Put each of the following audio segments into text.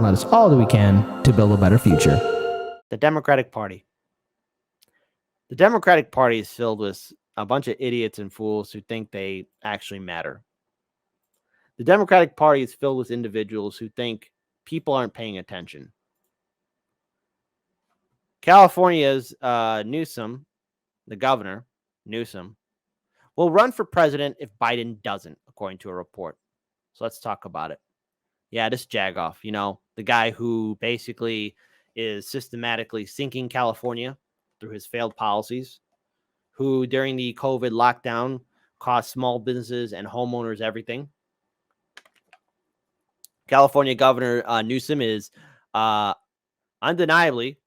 let us all do we can to build a better future. The Democratic Party. The Democratic Party is filled with a bunch of idiots and fools who think they actually matter. The Democratic Party is filled with individuals who think people aren't paying attention. California's Newsom, the governor, Newsom, will run for president if Biden doesn't, according to a report. So let's talk about it. Yeah, this Jagoff, the guy who basically is systematically sinking California through his failed policies, who during the COVID lockdown cost small businesses and homeowners everything. California Governor Newsom is undeniably,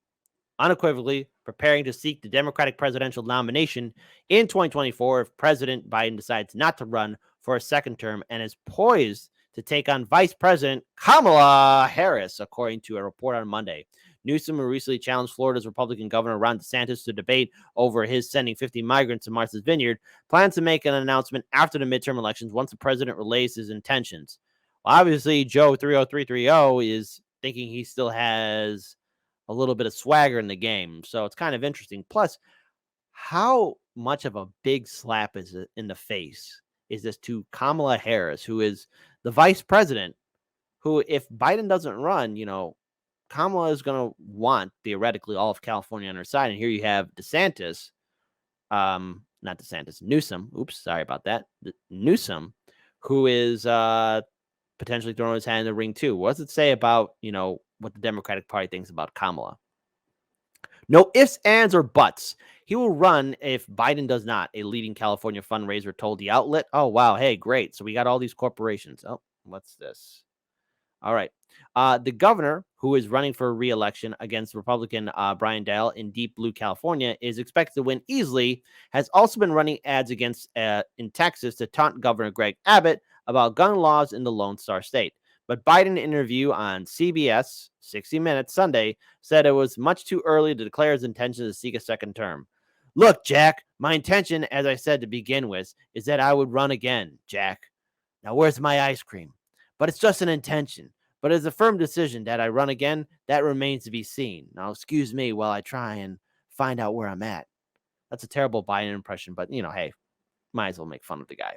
unequivocally preparing to seek the Democratic presidential nomination in 2024 if President Biden decides not to run for a second term, and is poised to take on Vice President Kamala Harris, according to a report on Monday. Newsom, who recently challenged Florida's Republican Governor Ron DeSantis to debate over his sending 50 migrants to Martha's Vineyard, plans to make an announcement after the midterm elections once the president relays his intentions. Well, obviously, Joe 30330 is thinking he still has a little bit of swagger in the game, so it's kind of interesting. Plus, how much of a big slap is it in the face is this to Kamala Harris, who is the vice president, who, if Biden doesn't run, Kamala is going to want, theoretically, all of California on her side. And here you have DeSantis, not DeSantis, Newsom. Oops, sorry about that. Newsom, who is potentially throwing his hand in the ring too. What does it say about, what the Democratic Party thinks about Kamala? No ifs, ands, or buts. He will run if Biden does not, a leading California fundraiser told the outlet. Oh, wow. Hey, great. So we got all these corporations. Oh, what's this? All right. The governor, who is running for re-election against Republican Brian Dale in deep blue California, is expected to win easily, has also been running ads against in Texas to taunt Governor Greg Abbott about gun laws in the Lone Star State. But Biden, in an interview on CBS 60 Minutes Sunday, said it was much too early to declare his intention to seek a second term. Look, Jack, my intention, as I said to begin with, is that I would run again, Jack. Now, where's my ice cream? But it's just an intention. But as a firm decision that I run again, that remains to be seen. Now, excuse me while I try and find out where I'm at. That's a terrible Biden impression, but, hey, might as well make fun of the guy.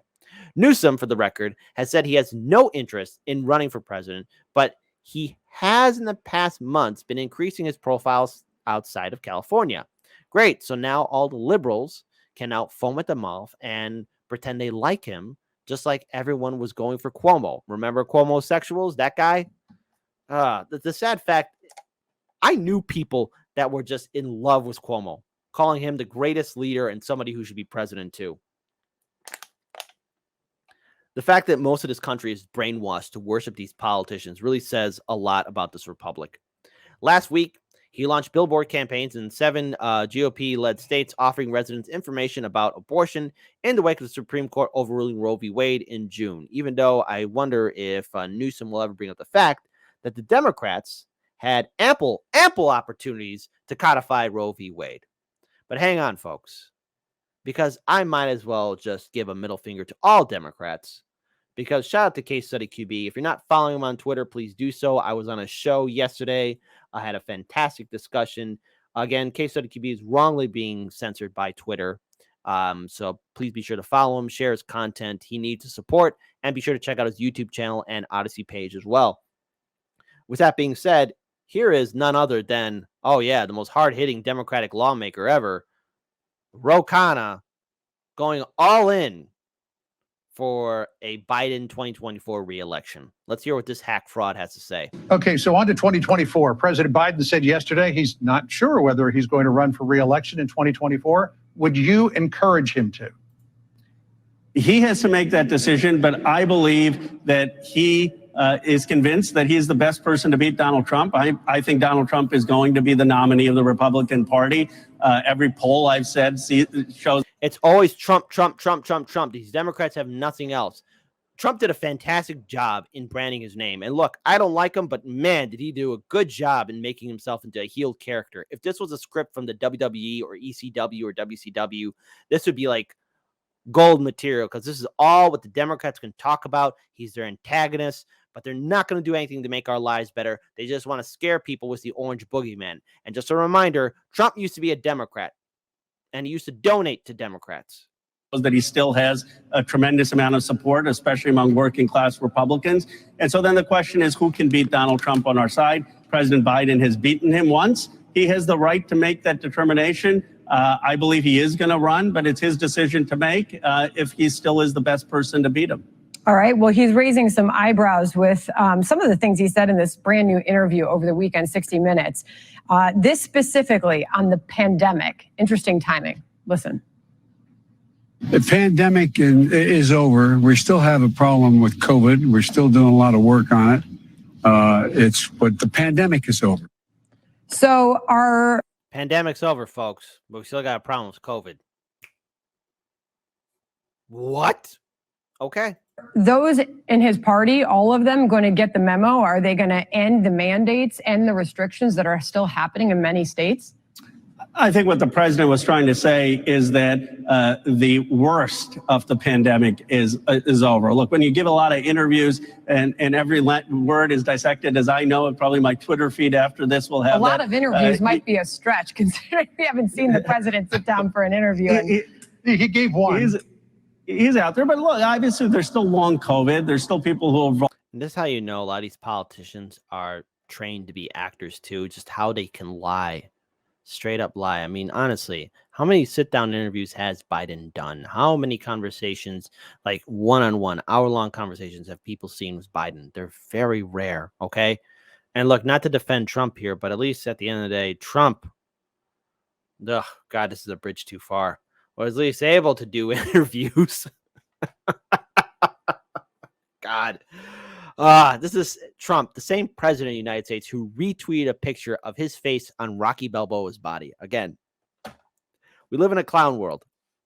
Newsom, for the record, has said he has no interest in running for president, but he has in the past months been increasing his profiles outside of California. Great. So now all the liberals can now foam at the mouth and pretend they like him, just like everyone was going for Cuomo. Remember Cuomo-sexuals, that guy? The sad fact, I knew people that were just in love with Cuomo, calling him the greatest leader and somebody who should be president too. The fact that most of this country is brainwashed to worship these politicians really says a lot about this republic. Last week, he launched billboard campaigns in 7 GOP-led states offering residents information about abortion in the wake of the Supreme Court overruling Roe v. Wade in June, even though I wonder if Newsom will ever bring up the fact that the Democrats had ample opportunities to codify Roe v. Wade. But hang on, folks, because I might as well just give a middle finger to all Democrats, because shout out to Case Study QB. If you're not following him on Twitter, please do so. I was on a show yesterday. I had a fantastic discussion. Again, Case Study QB is wrongly being censored by Twitter. So please be sure to follow him, share his content. He needs the support, and be sure to check out his YouTube channel and Odyssey page as well. With that being said, here is none other than, the most hard-hitting Democratic lawmaker ever, Khanna, going all in for a Biden 2024 re-election. Let's hear what this hack fraud has to say. Okay, so on to 2024. President Biden said yesterday he's not sure whether he's going to run for re-election in 2024. Would you encourage him to? He has to make that decision, but I believe that he is convinced that he's the best person to beat Donald Trump. I think Donald Trump is going to be the nominee of the Republican Party. Every poll I've said shows it's always Trump, Trump, Trump, Trump, Trump. These Democrats have nothing else. Trump did a fantastic job in branding his name. And look, I don't like him, but man, did he do a good job in making himself into a healed character. If this was a script from the WWE or ECW or WCW, this would be like gold material, because this is all what the Democrats can talk about. He's their antagonist, but they're not going to do anything to make our lives better. They just want to scare people with the orange boogeyman. And just a reminder, Trump used to be a Democrat, and he used to donate to Democrats. That he still has a tremendous amount of support, especially among working class Republicans. And so then the question is, who can beat Donald Trump on our side? President Biden has beaten him once. He has the right to make that determination. I believe he is going to run, but it's his decision to make if he still is the best person to beat him. All right. Well, he's raising some eyebrows with some of the things he said in this brand new interview over the weekend, 60 Minutes. This specifically on the pandemic. Interesting timing. Listen. The pandemic is over. We still have a problem with COVID. We're still doing a lot of work on it. But the pandemic is over. So our pandemic's over, folks, but we still got a problem with COVID. What? Okay. Those in his party, all of them going to get the memo? Are they going to end the mandates and the restrictions that are still happening in many states? I think what the president was trying to say is that the worst of the pandemic is over. Look, when you give a lot of interviews and every word is dissected, as I know, and probably my Twitter feed after this will have a lot of interviews might be a stretch, considering we haven't seen the president sit down for an interview. He gave one. He's out there, but look, obviously there's still long COVID. There's still people who are. And this is how you know a lot of these politicians are trained to be actors too, just how they can lie. Straight up lie. I mean, honestly, how many sit-down interviews has Biden done? How many conversations, like one-on-one, hour-long conversations, have people seen with Biden? They're very rare, okay? And look, not to defend Trump here, but at least at the end of the day, Trump, ugh, God, this is a bridge too far, was at least able to do interviews. God. This is Trump, the same president of the United States who retweeted a picture of his face on Rocky Balboa's body. Again, we live in a clown world.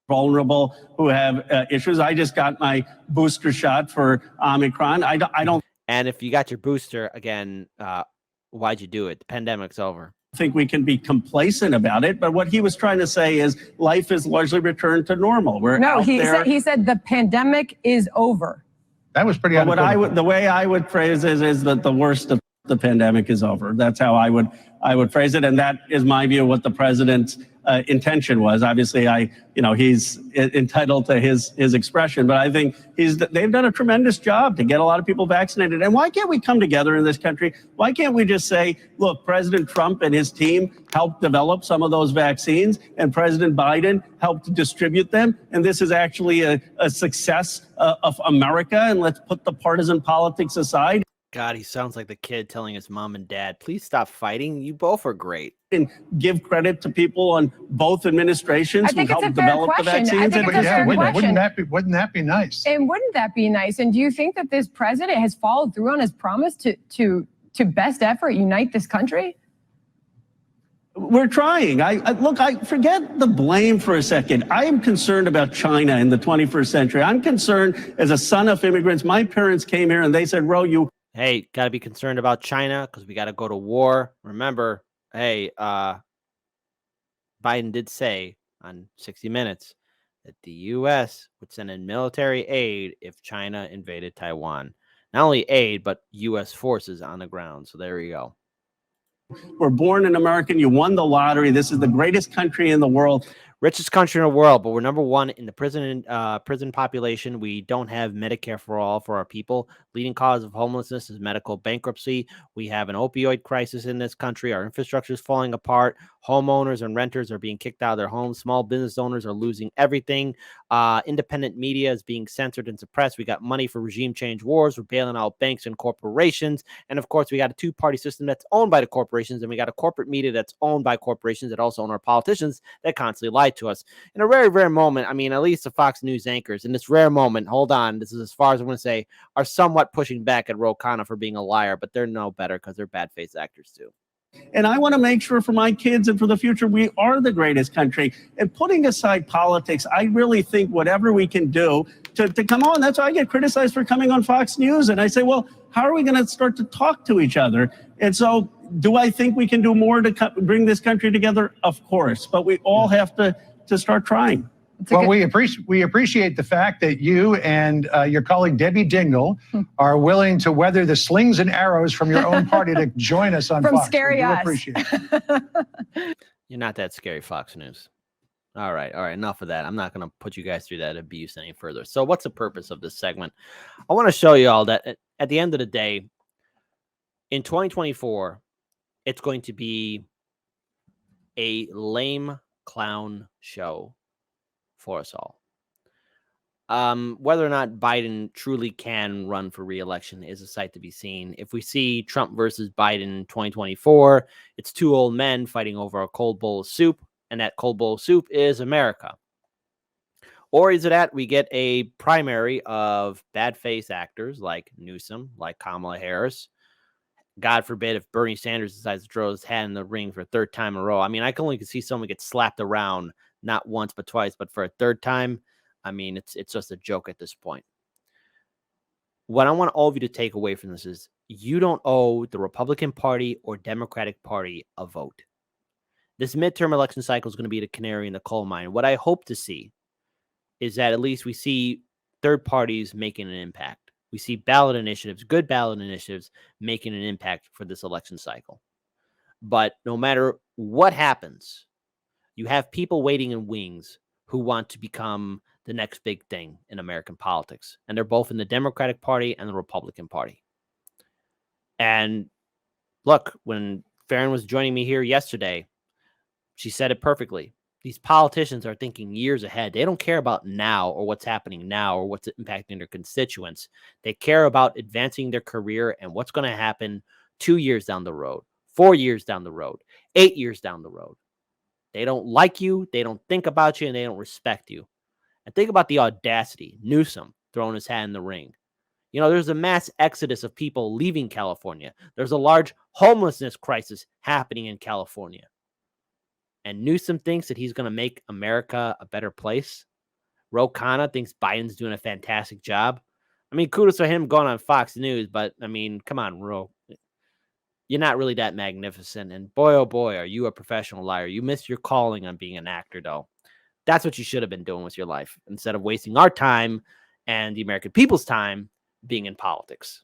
Vulnerable, who have issues. I just got my booster shot for Omicron. I don't. And if you got your booster, again, why'd you do it? The pandemic's over. Think we can be complacent about it, but what he was trying to say is life is largely returned to normal. He said the pandemic is over. That was pretty. Well, the way I would phrase it is that the worst of the pandemic is over. That's how I would phrase it, and that is my view of what the president's intention was. Obviously, he's entitled to his expression, but I think they've done a tremendous job to get a lot of people vaccinated. And why can't we come together in this country? Why can't we just say, look, President Trump and his team helped develop some of those vaccines, and President Biden helped distribute them, and this is actually a success of America, and let's put the partisan politics aside. God, he sounds like the kid telling his mom and dad, please stop fighting. You both are great. And give credit to people on both administrations who helped develop the vaccines. Wouldn't that be nice? And wouldn't that be nice? And do you think that this president has followed through on his promise to best effort unite this country? We're trying. I forget the blame for a second. I am concerned about China in the 21st century. I'm concerned as a son of immigrants. My parents came here and they said, hey, got to be concerned about China because we got to go to war. Remember, hey, Biden did say on 60 Minutes that the U.S. would send in military aid if China invaded Taiwan. Not only aid, but U.S. forces on the ground. So there you go. We're born an American. You won the lottery. This is the greatest country in the world. Richest country in the world, but we're number one in the prison population. We don't have Medicare for all for our people. Leading cause of homelessness is medical bankruptcy. We have an opioid crisis in this country. Our infrastructure is falling apart. Homeowners and renters are being kicked out of their homes. Small business owners are losing everything. Independent media is being censored and suppressed. We got money for regime change wars. We're bailing out banks and corporations. And of course, we got a two-party system that's owned by the corporations. And we got a corporate media that's owned by corporations that also own our politicians that constantly lie to us. In a very rare moment, I mean, at least the Fox News anchors in this rare moment, hold on, this is as far as I'm going to say, are somewhat pushing back at Khanna for being a liar, but they're no better because they're bad-faced actors too. And I want to make sure for my kids and for the future, we are the greatest country. And putting aside politics, I really think whatever we can do to come on, that's why I get criticized for coming on Fox News. And I say, well, how are we going to start to talk to each other? And so do I think we can do more to bring this country together? Of course, but we all have to start trying. Well, we appreciate the fact that you and your colleague Debbie Dingle are willing to weather the slings and arrows from your own party to join us on From Fox. Scary We do Us. appreciate it. You're not that scary, Fox News. All right. Enough of that. I'm not going to put you guys through that abuse any further. So what's the purpose of this segment? I want to show you all that at the end of the day, in 2024, it's going to be a lame clown show for us all. Whether or not Biden truly can run for re-election is a sight to be seen. If we see Trump versus Biden in 2024, it's two old men fighting over a cold bowl of soup, and that cold bowl of soup is America. Or is it that we get a primary of bad face actors like Newsom, like Kamala Harris? God forbid if Bernie Sanders decides to throw his hat in the ring for a third time in a row. I mean, I can only see someone get slapped around not once but twice, but for a third time, I mean, it's just a joke at this point. What I want all of you to take away from this is you don't owe the Republican Party or Democratic Party a vote. This midterm election cycle is going to be the canary in the coal mine. What I hope to see is that at least we see third parties making an impact. We see ballot initiatives, good ballot initiatives, making an impact for this election cycle. But no matter what happens, you have people waiting in wings who want to become the next big thing in American politics. And they're both in the Democratic Party and the Republican Party. And look, when Farron was joining me here yesterday, she said it perfectly. These politicians are thinking years ahead. They don't care about now or what's happening now or what's impacting their constituents. They care about advancing their career and what's going to happen 2 years down the road, 4 years down the road, 8 years down the road. They don't like you, they don't think about you, and they don't respect you. And think about the audacity. Newsom throwing his hat in the ring. You know, there's a mass exodus of people leaving California. There's a large homelessness crisis happening in California. And Newsom thinks that he's going to make America a better place. Khanna thinks Biden's doing a fantastic job. I mean, kudos to him going on Fox News, but I mean, come on, Ro. You're not really that magnificent. And boy, oh boy, are you a professional liar. You missed your calling on being an actor, though. That's what you should have been doing with your life instead of wasting our time and the American people's time being in politics.